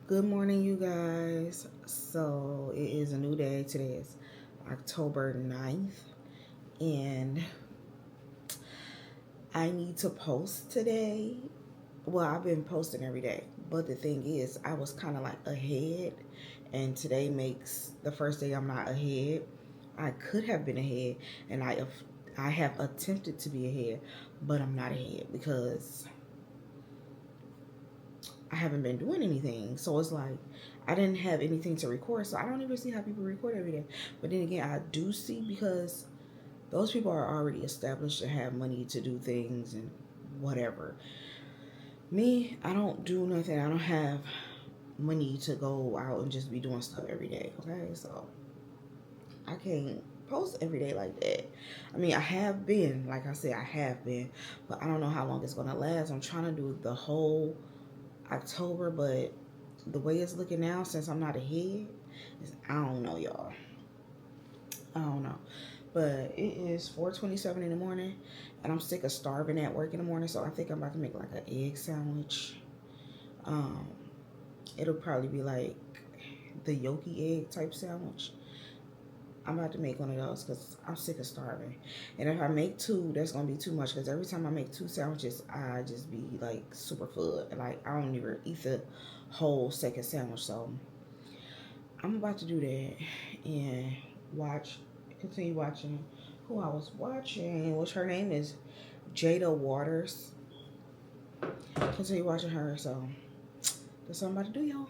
Good morning, you guys. So it is a new day. Today is October 9th, and I need to post today. Well, I've been posting every day, but the thing is, I was kind of like ahead, and today makes the first day I'm not ahead. I could have been ahead, and I have attempted to be ahead, but I'm not ahead because I haven't been doing anything. So it's like I didn't have anything to record. So I don't even see how people record every day. But then again, I do see because those people are already established and have money to do things and whatever. Me, I don't do nothing. I don't have money to go out and just be doing stuff every day. Okay, so I can't post every day like that. I mean, I have been, like I said, I have been, but I don't know how long it's gonna last. I'm trying to do the whole October, but the way it's looking now, since I'm not ahead, I don't know, y'all. I don't know. But it is 4:27 in the morning, and I'm sick of starving at work in the morning, so I think I'm about to make like an egg sandwich. Um, it'll probably be like the yolky egg type sandwich. I'm about to make one of those because I'm sick of starving. And if I make two, that's going to be too much because every time I make two sandwiches, I just be like super full. Like I don't even eat the whole second sandwich. So I'm about to do that and continue watching who I was watching, which her name is Jada Waters. Continue watching her. So that's what I'm about to do, y'all.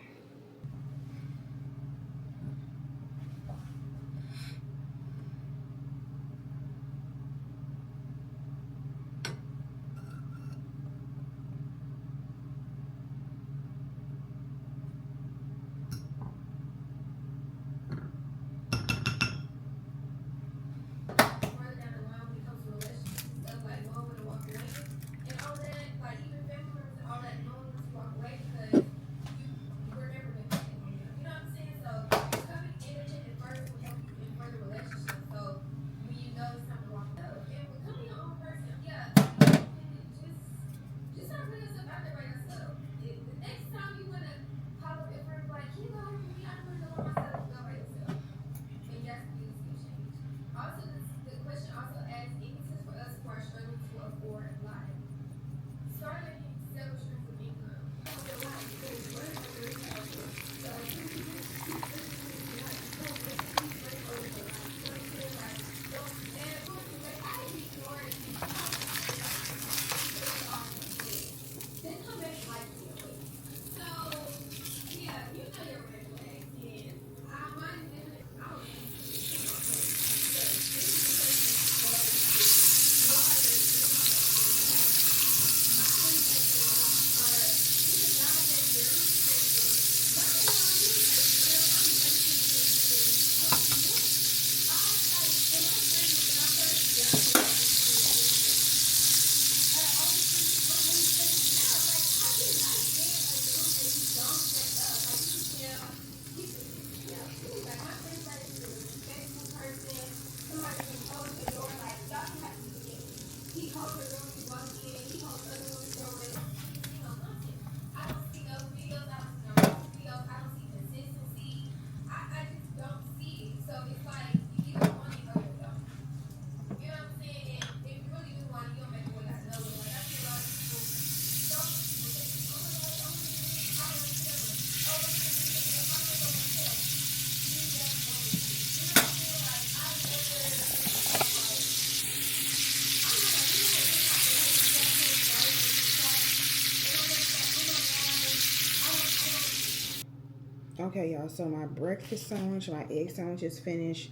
Okay, y'all, so my breakfast sandwich, my egg sandwich is finished,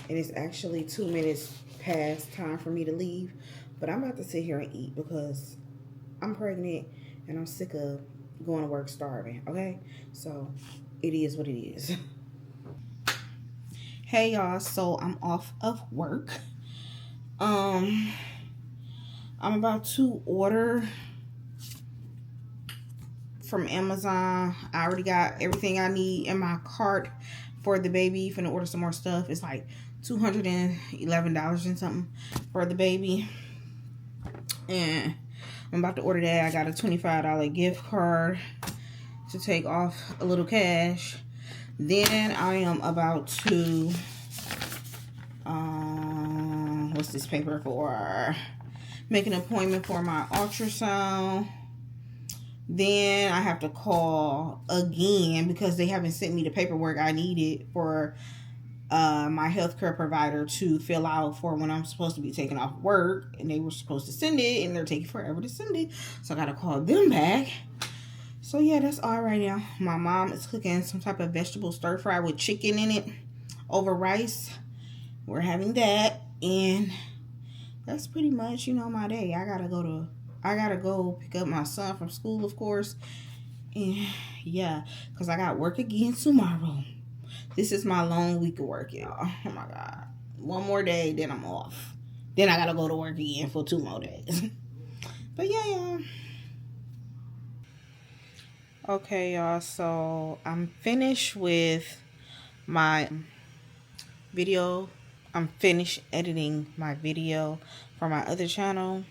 and it's actually 2 minutes past time for me to leave, but I'm about to sit here and eat because I'm pregnant, and I'm sick of going to work starving, okay? So, it is what it is. Hey, y'all, so I'm off of work. I'm about to order from Amazon. I already got everything I need in my cart for the baby. Finna order some more stuff. It's like $211 and something for the baby. And I'm about to order that. I got a $25 gift card to take off a little cash. Then I am about to, what's this paper for? Make an appointment for my ultrasound. Then I have to call again because they haven't sent me the paperwork I needed for my healthcare provider to fill out for when I'm supposed to be taking off work, and they were supposed to send it, and they're taking forever to send it, so I gotta call them back. So yeah, that's all right now. My mom is cooking some type of vegetable stir fry with chicken in it over rice. We're having that, and that's pretty much, you know, my day. I gotta go pick up my son from school, of course, and yeah, because I got work again tomorrow. This is my long week of work, y'all. Oh my God. One more day, then I'm off. Then I gotta go to work again for 2 more days. But yeah, y'all. Okay, y'all. So I'm finished with my video. I'm finished editing my video for my other channel.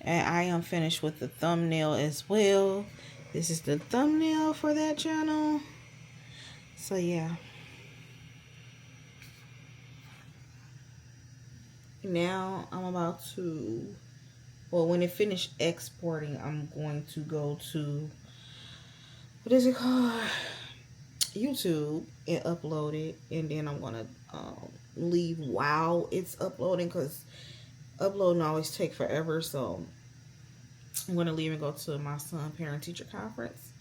And I am finished with the thumbnail as well. This is the thumbnail for that channel. So yeah. Now I'm about to, well, when it finished exporting, I'm going to go to, what is it called, YouTube, and upload it. And then I'm going to leave while it's uploading, because uploading always take forever. So I'm going to leave and go to my son's parent-teacher conference,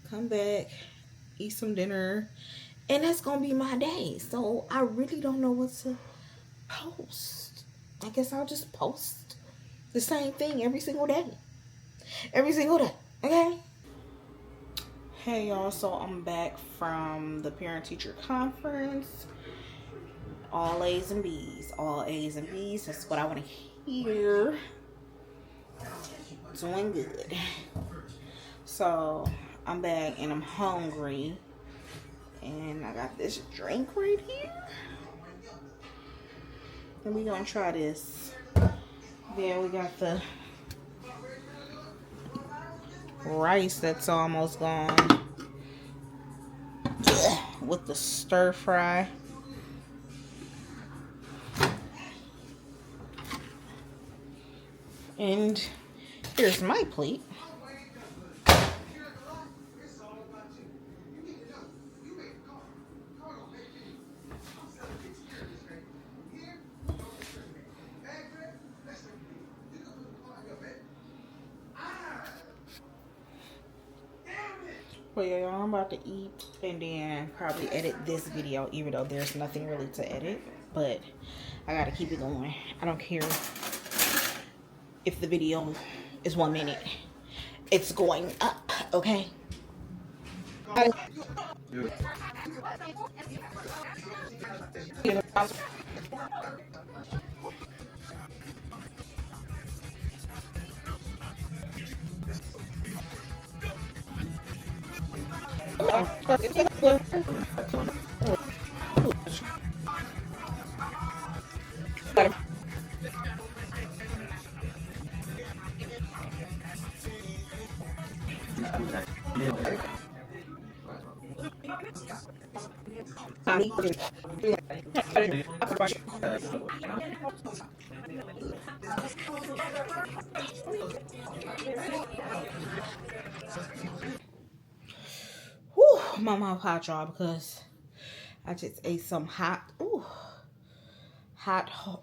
come back, eat some dinner, and that's going to be my day. So I really don't know what to post. I guess I'll just post the same thing every single day. Every single day, okay? Hey, y'all, so I'm back from the parent-teacher conference. All A's and B's. All A's and B's. That's what I want to hear. Doing good. So, I'm back and I'm hungry. And I got this drink right here. And we gonna try this. Then we got the rice that's almost gone with the stir fry. And here's my plate. Well, yeah, I'm about to eat and then probably edit this video, even though there's nothing really to edit. But I gotta keep it going. I don't care if the video is 1 minute. It's going up, okay? Whew, my mouth hot, y'all, because I just ate some hot hog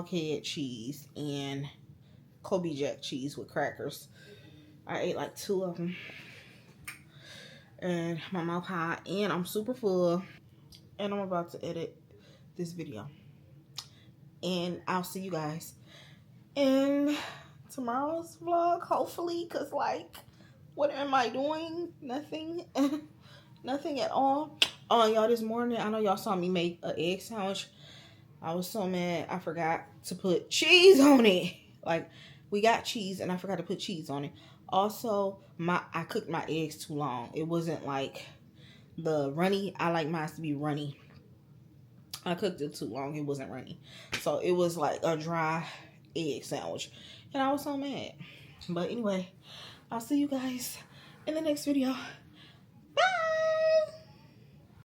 head cheese and Kobe Jack cheese with crackers. I ate like 2 of them. And my mouth hot, and I'm super full. And I'm about to edit this video. And I'll see you guys in tomorrow's vlog, hopefully, because, like, what am I doing? Nothing. Nothing at all. Oh, y'all, this morning, I know y'all saw me make an egg sandwich. I was so mad I forgot to put cheese on it. Like, we got cheese and I forgot to put cheese on it. Also, I cooked my eggs too long. It wasn't like the runny. I like mine to be runny. I cooked it too long. It wasn't runny. So it was like a dry egg sandwich. And I was so mad. But anyway, I'll see you guys in the next video.